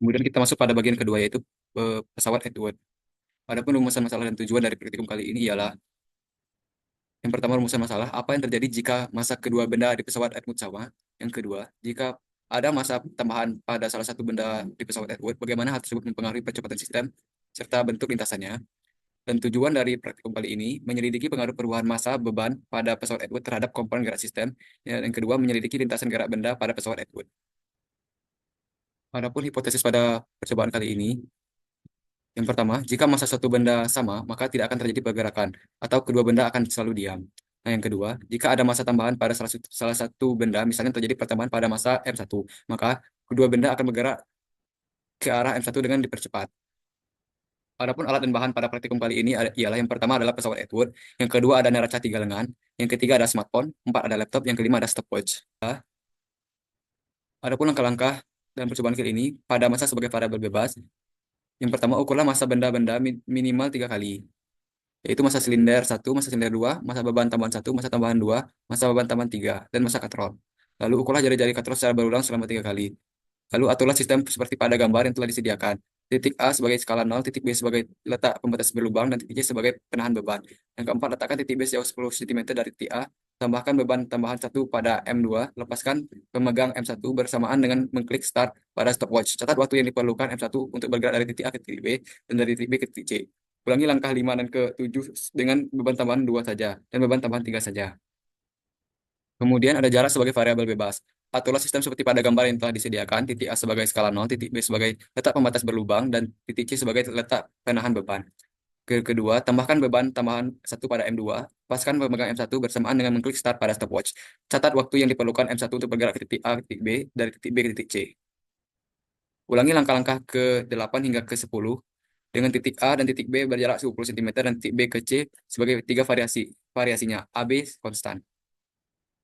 Kemudian kita masuk pada bagian kedua yaitu pesawat Edward. Adapun rumusan masalah dan tujuan dari praktikum kali ini ialah yang pertama rumusan masalah, apa yang terjadi jika massa kedua benda di pesawat Edward sama? Yang kedua, jika ada massa tambahan pada salah satu benda di pesawat Edward, bagaimana hal tersebut mempengaruhi percepatan sistem serta bentuk lintasannya? Dan tujuan dari praktikum kali ini menyelidiki pengaruh perubahan massa beban pada pesawat Edward terhadap komponen gerak sistem. Yang kedua, menyelidiki lintasan gerak benda pada pesawat Edward. Adapun hipotesis pada percobaan kali ini, yang pertama, jika massa suatu benda sama, maka tidak akan terjadi pergerakan, atau kedua benda akan selalu diam. Nah, yang kedua, jika ada massa tambahan pada salah satu benda, misalnya terjadi pertambahan pada massa M1, maka kedua benda akan bergerak ke arah M1 dengan dipercepat. Adapun alat dan bahan pada praktikum kali ini ialah yang pertama adalah pesawat Edward, yang kedua ada neraca 3 lengan, yang ketiga ada smartphone, empat ada laptop, yang kelima ada stopwatch. Adapun langkah-langkah dan percobaan kali ini pada massa sebagai variabel bebas, yang pertama ukurlah massa benda-benda minimal 3 kali, yaitu massa silinder 1, massa silinder 2, massa beban tambahan 1, massa tambahan 2, massa beban tambahan 3, dan massa katron. Lalu ukurlah jari-jari katron secara berulang selama 3 kali. Lalu aturlah sistem seperti pada gambar yang telah disediakan. Titik A sebagai skala 0, titik B sebagai letak pembatas berlubang, dan titik C sebagai penahan beban. Yang keempat, letakkan titik B sejauh 10 cm dari titik A. Tambahkan beban tambahan 1 pada M2. Lepaskan pemegang M1 bersamaan dengan mengklik start pada stopwatch. Catat waktu yang diperlukan M1 untuk bergerak dari titik A ke titik B dan dari titik B ke titik C. Ulangi langkah 5 dan ke-7 dengan beban tambahan 2 saja dan beban tambahan 3 saja. Kemudian ada jarak sebagai variabel bebas. Aturlah sistem seperti pada gambar yang telah disediakan, titik A sebagai skala 0, titik B sebagai letak pembatas berlubang, dan titik C sebagai letak penahan beban. Kedua, tambahkan beban tambahan 1 pada M2, lepaskan pemegang M1 bersamaan dengan mengklik start pada stopwatch. Catat waktu yang diperlukan M1 untuk bergerak ke titik A ke titik B, dari titik B ke titik C. Ulangi langkah-langkah ke-8 hingga ke-10 dengan titik A dan titik B berjarak 10 cm dan titik B ke C sebagai tiga variasinya, A, B, konstan.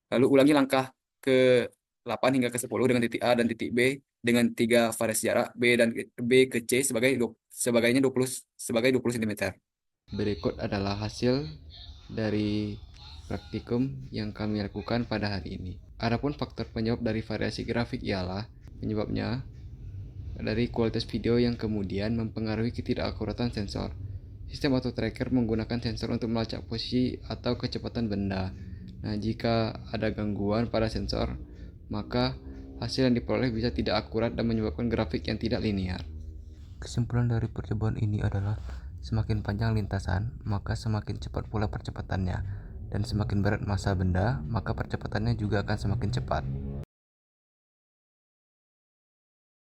Lalu ulangi langkah ke-8 hingga ke-10 dengan titik A dan titik B dengan tiga variasi jarak B dan B ke C sebagainya 20 sebagai 20 cm. Berikut adalah hasil dari praktikum yang kami lakukan pada hari ini. Adapun faktor penyebab dari variasi grafik ialah penyebabnya dari kualitas video yang kemudian mempengaruhi ketidakakuratan sensor. Sistem auto tracker menggunakan sensor untuk melacak posisi atau kecepatan benda. Nah, jika ada gangguan pada sensor, maka hasil yang diperoleh bisa tidak akurat dan menyebabkan grafik yang tidak linear. Kesimpulan dari percobaan ini adalah semakin panjang lintasan, maka semakin cepat pula percepatannya, dan semakin berat massa benda, maka percepatannya juga akan semakin cepat.